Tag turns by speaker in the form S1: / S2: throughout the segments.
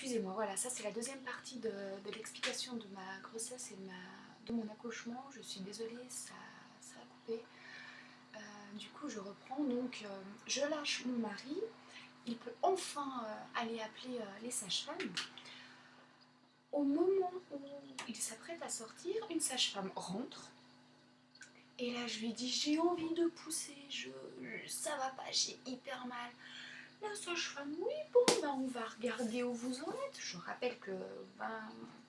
S1: excusez-moi, voilà, ça c'est la deuxième partie de l'explication de ma grossesse et de mon accouchement. Je suis désolée, ça a coupé. Du coup, je reprends. Donc, je lâche mon mari. Il peut enfin aller appeler les sages-femmes. Au moment où il s'apprête à sortir, une sage-femme rentre. Et là, je lui dis, j'ai envie de pousser, ça va pas, j'ai hyper mal. La sage-femme, oui, bon, ben on va regarder où vous en êtes. Je rappelle que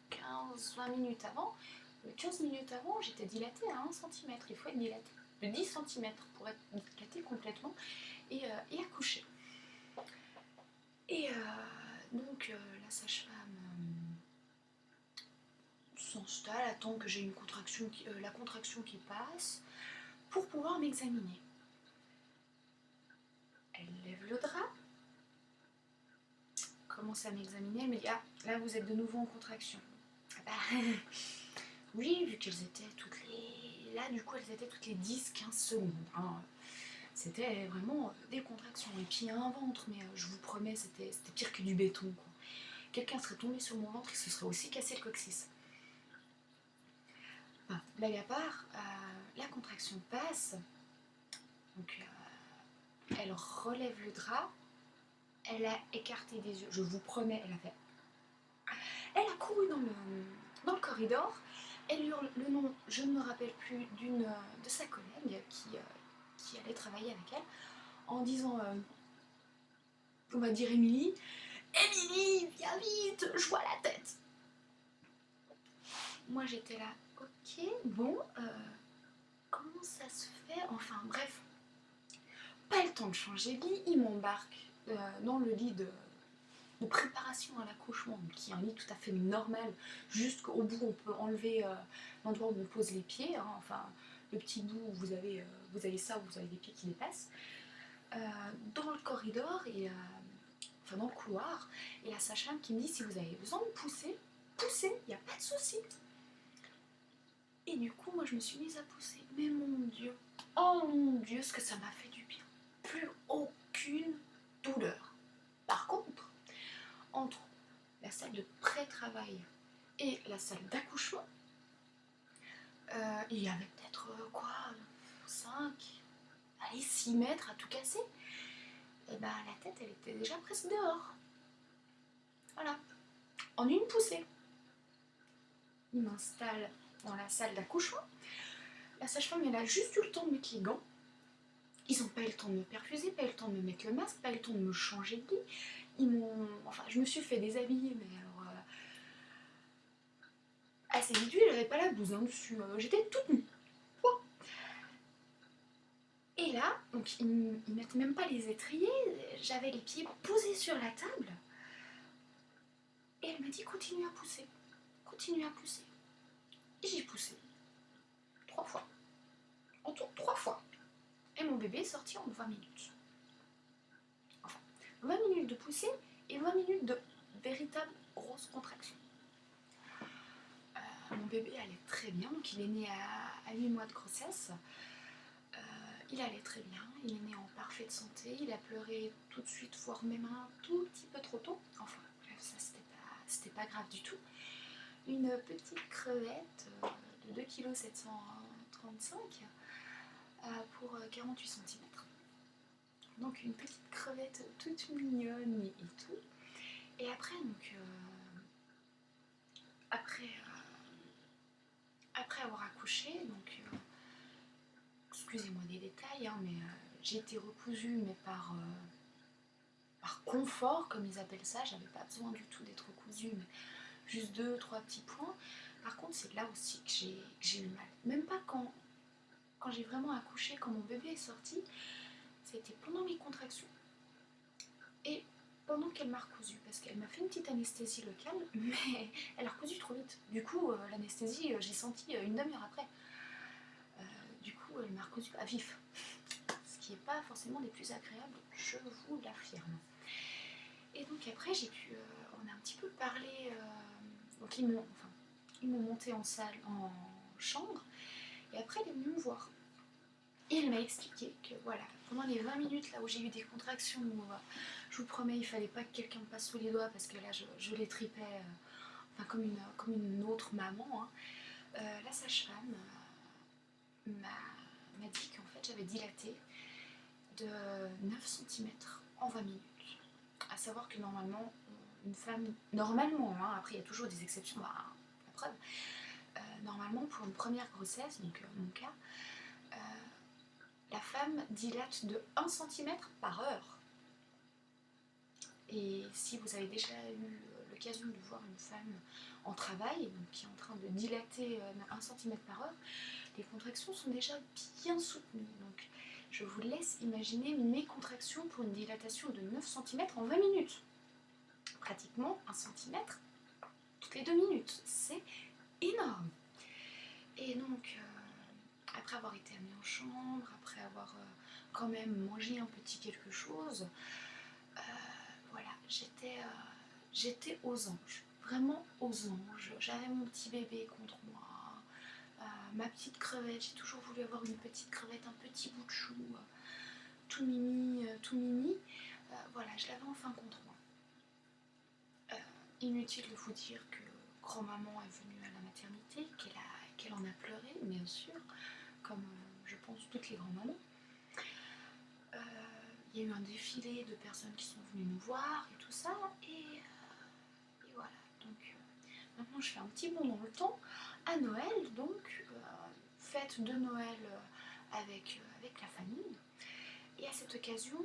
S1: 15-20 minutes avant, 15 minutes avant, j'étais dilatée à 1 cm. Il faut être dilatée de 10 cm pour être dilatée complètement et accoucher. Et donc, la sage-femme s'installe, attend que j'ai la contraction qui passe pour pouvoir m'examiner. Elle lève le drap, commence à m'examiner, elle me dit « Ah, là vous êtes de nouveau en contraction. » Ah bah, oui, vu qu'elles étaient toutes les... Là, du coup, elles étaient toutes les 10-15 secondes. Hein. C'était vraiment des contractions. Et puis un ventre, mais je vous promets, c'était pire que du béton. Quoi. Quelqu'un serait tombé sur mon ventre, il se serait aussi cassé le coccyx. Enfin, blague à part, la contraction passe. Donc, elle relève le drap. Elle a écarté des yeux. Je vous promets, elle a fait... Elle a couru dans le corridor. Elle hurle le nom, je ne me rappelle plus, de sa collègue qui allait travailler avec elle, en disant, on va dire Émilie, Émilie, viens vite, je vois la tête. Moi j'étais là, ok, bon, comment ça se fait? Enfin bref, pas le temps de changer de lit, il m'embarque dans le lit de préparation à l'accouchement, qui est un lit tout à fait normal, jusqu'au bout on peut enlever l'endroit où on pose les pieds, hein, enfin le petit bout où vous avez ça, où vous avez les pieds qui dépassent, dans le corridor, enfin dans le couloir, et la sage-femme qui me dit si vous avez besoin de pousser, poussez, il n'y a pas de souci. Et du coup moi je me suis mise à pousser, mais oh mon Dieu, ce que ça m'a fait du bien, plus aucune douleur. Par contre, entre la salle de pré-travail et la salle d'accouchement, il y avait peut-être 5, allez 6 mètres à tout casser. Et ben la tête elle était déjà presque dehors. Voilà. En une poussée. Il m'installe dans la salle d'accouchement. La sage-femme elle a juste eu le temps de mettre les gants. Ils n'ont pas eu le temps de me perfuser, pas eu le temps de me mettre le masque, pas eu le temps de me changer de lit. Enfin, je me suis fait déshabiller, mais alors... assez vite vu, j'avais pas la blouse hein, dessus. J'étais toute nue. Oh. Et là, donc ils mettent même pas les étriers, j'avais les pieds posés sur la table. Et elle m'a dit continue à pousser. Continue à pousser. Et j'ai poussé. 3 fois. En tout, 3 fois. Et mon bébé est sorti en 20 minutes. Enfin, 20 minutes de poussée et 20 minutes de véritable grosse contraction. Mon bébé allait très bien, donc il est né à 8 mois de grossesse. Il allait très bien, il est né en parfaite santé, il a pleuré tout de suite, voire même un tout petit peu trop tôt. Enfin, bref, ça c'était pas grave du tout. Une petite crevette de 2,735 kg pour 48 cm. Donc une petite crevette toute mignonne et tout. Et après, donc, après avoir accouché, donc, excusez-moi des détails, hein, mais j'ai été recousue, mais par confort, comme ils appellent ça. J'avais pas besoin du tout d'être recousue, mais juste 2-3 petits points. Par contre, c'est là aussi que j'ai eu mal. Même pas quand j'ai vraiment accouché, quand mon bébé est sorti, c'était pendant mes contractions et pendant qu'elle m'a recousu, parce qu'elle m'a fait une petite anesthésie locale, mais elle a recousu trop vite. Du coup, l'anesthésie, j'ai senti une demi-heure après. Du coup, elle m'a recousu à vif, ce qui n'est pas forcément des plus agréables, je vous l'affirme. Et donc après, on a un petit peu parlé, donc ils m'ont monté en chambre, et après elle est venue me voir. Et elle m'a expliqué que voilà, pendant les 20 minutes là où j'ai eu des contractions, où, je vous promets, il fallait pas que quelqu'un me passe sous les doigts parce que là je les tripais enfin, comme une autre maman. Hein. La sage-femme m'a dit qu'en fait j'avais dilaté de 9 centimètres en 20 minutes. À savoir que normalement, une femme, normalement, hein, après il y a toujours des exceptions, bah, la preuve, normalement pour une première grossesse, donc mon cas, la femme dilate de 1 centimètre par heure. Et si vous avez déjà eu l'occasion de voir une femme en travail, donc qui est en train de dilater 1 centimètre par heure, les contractions sont déjà bien soutenues. Donc je vous laisse imaginer mes contractions pour une dilatation de 9 centimètres en 20 minutes. Pratiquement 1 centimètre toutes les 2 minutes. C'est énorme. Et donc, après avoir été amenée en chambre, après avoir quand même mangé un petit quelque chose, voilà, j'étais aux anges. Vraiment aux anges. J'avais mon petit bébé contre moi. Ma petite crevette, j'ai toujours voulu avoir une petite crevette, un petit bout de chou, tout mimi, tout mimi. Voilà, je l'avais enfin contre moi. Inutile de vous dire que grand-maman est venue à la maternité, qu'elle en a pleuré, bien sûr, comme je pense toutes les grands-mamans. Il y a eu un défilé de personnes qui sont venues nous voir et tout ça, et voilà. Donc maintenant je fais un petit bond dans le temps, à Noël, donc fête de Noël avec la famille. Et à cette occasion,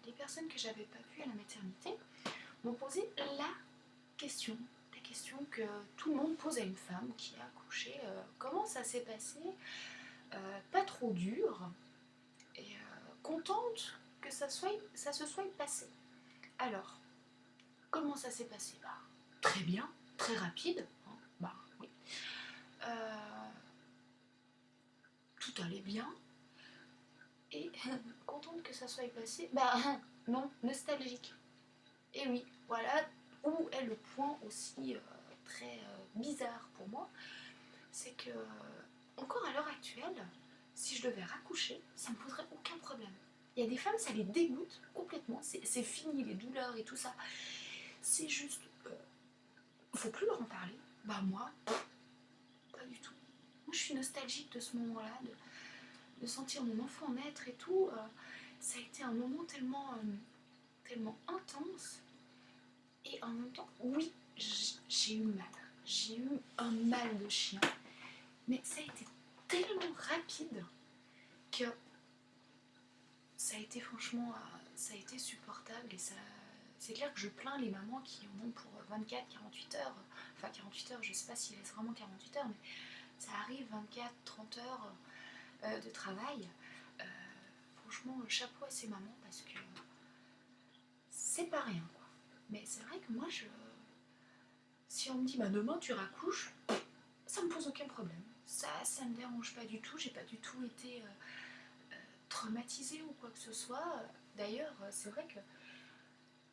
S1: les personnes que j'avais pas vues à la maternité m'ont posé la question que tout le monde pose à une femme qui a accouché. Comment ça s'est passé? Pas trop dur et contente que ça se soit passé. Alors, comment ça s'est passé? Très bien, très rapide. Hein, oui. Tout allait bien. Et contente que ça soit passé? Non, nostalgique. Et oui, voilà où est le point aussi très bizarre pour moi, c'est que, encore à l'heure actuelle, si je devais raccoucher, ça ne me poserait aucun problème. Il y a des femmes, ça les dégoûte complètement, c'est fini les douleurs et tout ça. C'est juste, faut plus leur en parler. Moi, pas du tout. Moi, je suis nostalgique de ce moment-là, de sentir mon enfant naître et tout. Ça a été un moment tellement intense. Et en même temps, oui, j'ai eu mal. J'ai eu un mal de chien. Mais ça a été tellement rapide que ça a été franchement, ça a été supportable. Et ça, c'est clair que je plains les mamans qui en ont pour 24, 48 heures. Enfin, 48 heures, je sais pas s'il reste vraiment 48 heures, mais ça arrive 24, 30 heures de travail. Franchement, chapeau à ces mamans parce que c'est pas rien, quoi. Mais c'est vrai que moi, si on me dit demain tu raccouches, ça me pose aucun problème. Ça me dérange pas du tout. J'ai pas du tout été traumatisée ou quoi que ce soit. D'ailleurs, c'est vrai que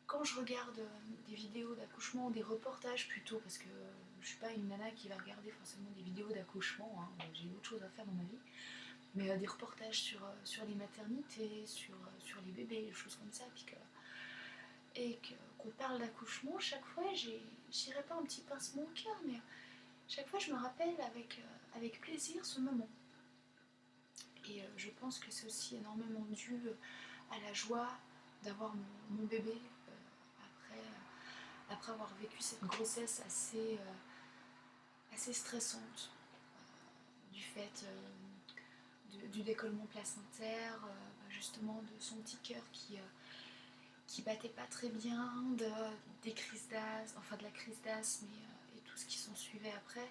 S1: quand je regarde des vidéos d'accouchement, des reportages plutôt, parce que je suis pas une nana qui va regarder forcément des vidéos d'accouchement, hein, j'ai autre chose à faire dans ma vie, mais des reportages sur les maternités, sur les bébés, des choses comme ça, et qu'on parle d'accouchement, chaque fois, je dirais pas un petit pincement au cœur, mais chaque fois, je me rappelle avec plaisir ce moment. Et je pense que c'est aussi énormément dû à la joie d'avoir mon bébé après avoir vécu cette grossesse assez stressante du fait du décollement placentaire, justement de son petit cœur qui battait pas très bien, des crises d'asthme, enfin de la crise d'asthme et tout ce qui s'en suivait après.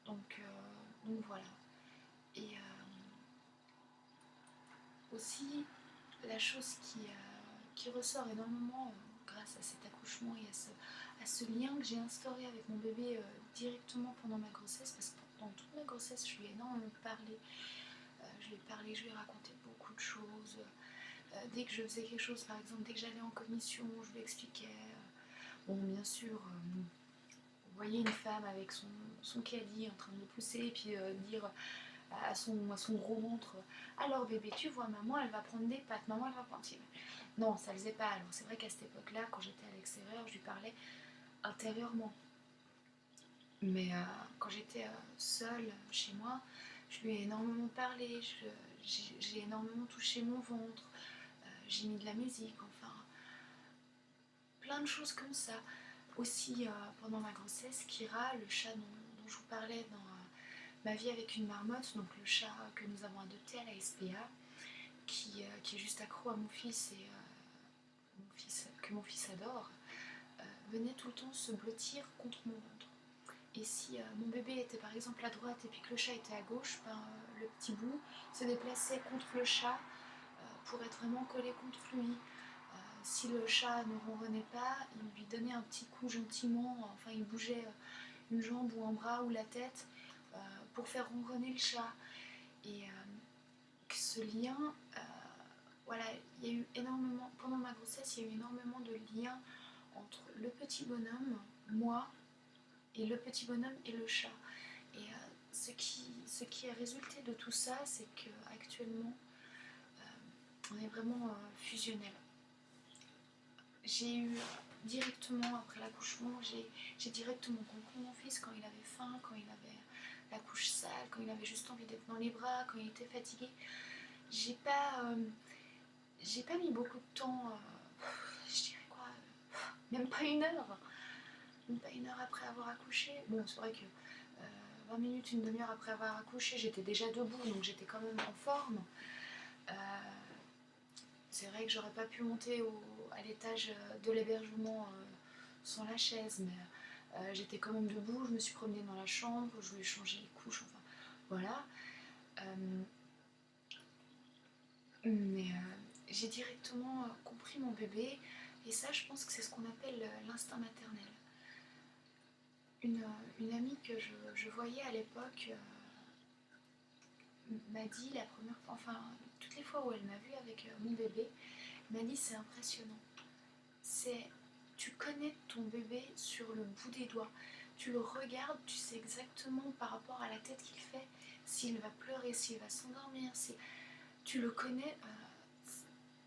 S1: Donc voilà. Et aussi, la chose qui ressort énormément grâce à cet accouchement et à ce lien que j'ai instauré avec mon bébé directement pendant ma grossesse, parce que pendant toute ma grossesse, je lui ai énormément parlé. Je lui ai raconté beaucoup de choses. Dès que je faisais quelque chose, par exemple, dès que j'allais en commission, je lui expliquais. Bon, bien sûr, vous voyez une femme avec son caddie en train de le pousser et puis dire à son gros ventre. Alors bébé, tu vois, maman, elle va prendre des pâtes, maman, elle va prendre... Non, ça le faisait pas. Alors c'est vrai qu'à cette époque-là, quand j'étais à l'extérieur, je lui parlais intérieurement. Mais quand j'étais seule chez moi, je lui ai énormément parlé, j'ai énormément touché mon ventre, j'ai mis de la musique, enfin, plein de choses comme ça. Aussi, pendant ma grossesse, Kira, le chat dont je vous parlais dans Ma vie avec une marmotte, donc le chat que nous avons adopté à la SPA, qui est juste accro à mon fils et que mon fils adore, venait tout le temps se blottir contre mon ventre. Et si mon bébé était par exemple à droite et puis que le chat était à gauche, ben, le petit bout se déplaçait contre le chat pour être vraiment collé contre lui. Si le chat ne ronronnait pas, il lui donnait un petit coup gentiment, enfin il bougeait une jambe ou un bras ou la tête pour faire ronronner le chat. Et ce lien, voilà, il y a eu énormément, pendant ma grossesse, il y a eu énormément de liens entre le petit bonhomme, moi, et le petit bonhomme et le chat. Et ce qui a résulté de tout ça, c'est qu'actuellement, on est vraiment fusionnels. J'ai eu directement après l'accouchement, j'ai directement compris mon fils quand il avait faim, quand il avait la couche sale, quand il avait juste envie d'être dans les bras, quand il était fatigué. J'ai pas mis beaucoup de temps, je dirais quoi, même pas une heure. Même pas une heure après avoir accouché. Bon, c'est vrai que 20 minutes, une demi-heure après avoir accouché, j'étais déjà debout, donc j'étais quand même en forme. C'est vrai que j'aurais pas pu monter à l'étage de l'hébergement sans la chaise, mais j'étais quand même debout, je me suis promenée dans la chambre, je lui ai changé les couches, enfin voilà. Mais j'ai directement compris mon bébé, et ça, je pense que c'est ce qu'on appelle l'instinct maternel. Une amie que je voyais à l'époque m'a dit la première fois, enfin toutes les fois où elle m'a vue avec mon bébé, m'a dit c'est impressionnant. Tu connais ton bébé sur le bout des doigts. Tu le regardes, tu sais exactement par rapport à la tête qu'il fait, s'il va pleurer, s'il va s'endormir. Tu le connais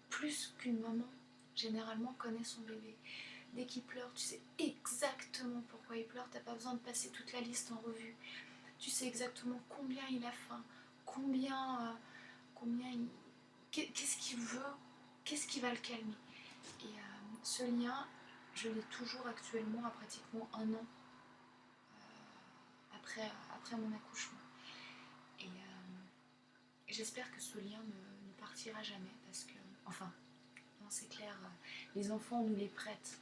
S1: plus qu'une maman généralement connaît son bébé. Dès qu'il pleure, tu sais exactement pourquoi il pleure, t'as pas besoin de passer toute la liste en revue. Tu sais exactement combien il a faim, qu'est-ce qu'il veut, qu'est-ce qui va le calmer. Et ce lien, je l'ai toujours actuellement à pratiquement un an après mon accouchement. Et j'espère que ce lien ne partira jamais parce que, enfin, non, c'est clair, les enfants, on nous les prête.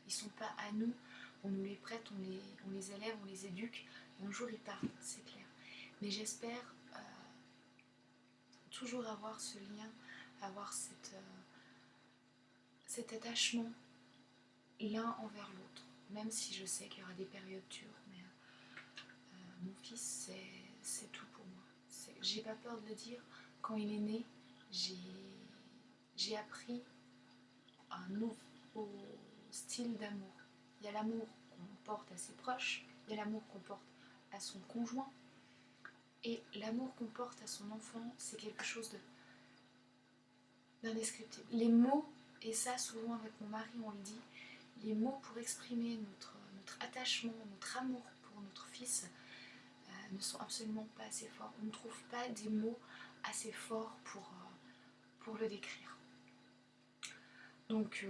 S1: Ils sont pas à nous, on nous les prête, on les élève, on les éduque, et un jour ils partent, c'est clair. Mais j'espère toujours avoir ce lien, avoir cet attachement l'un envers l'autre, même si je sais qu'il y aura des périodes dures, mais mon fils, c'est tout pour moi. J'ai pas peur de le dire, quand il est né, j'ai appris un nouveau style d'amour. Il y a l'amour qu'on porte à ses proches, il y a l'amour qu'on porte à son conjoint, et l'amour qu'on porte à son enfant, c'est quelque chose d'indescriptible. Les mots, et ça souvent avec mon mari on le dit, les mots pour exprimer notre attachement, notre amour pour notre fils ne sont absolument pas assez forts. On ne trouve pas des mots assez forts pour le décrire. Donc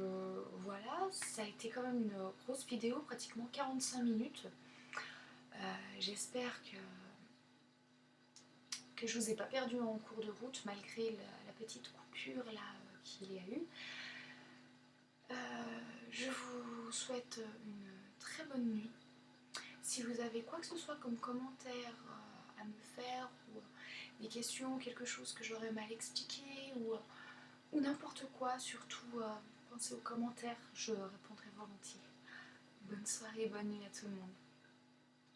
S1: voilà, ça a été quand même une grosse vidéo, pratiquement 45 minutes. J'espère que je vous ai pas perdu en cours de route malgré la petite coupure là qu'il y a eu. Je vous souhaite une très bonne nuit. Si vous avez quoi que ce soit comme commentaire à me faire, ou des questions, quelque chose que j'aurais mal expliqué, ou n'importe quoi, surtout pensez aux commentaires, je répondrai volontiers. Bonne soirée, bonne nuit à tout le monde.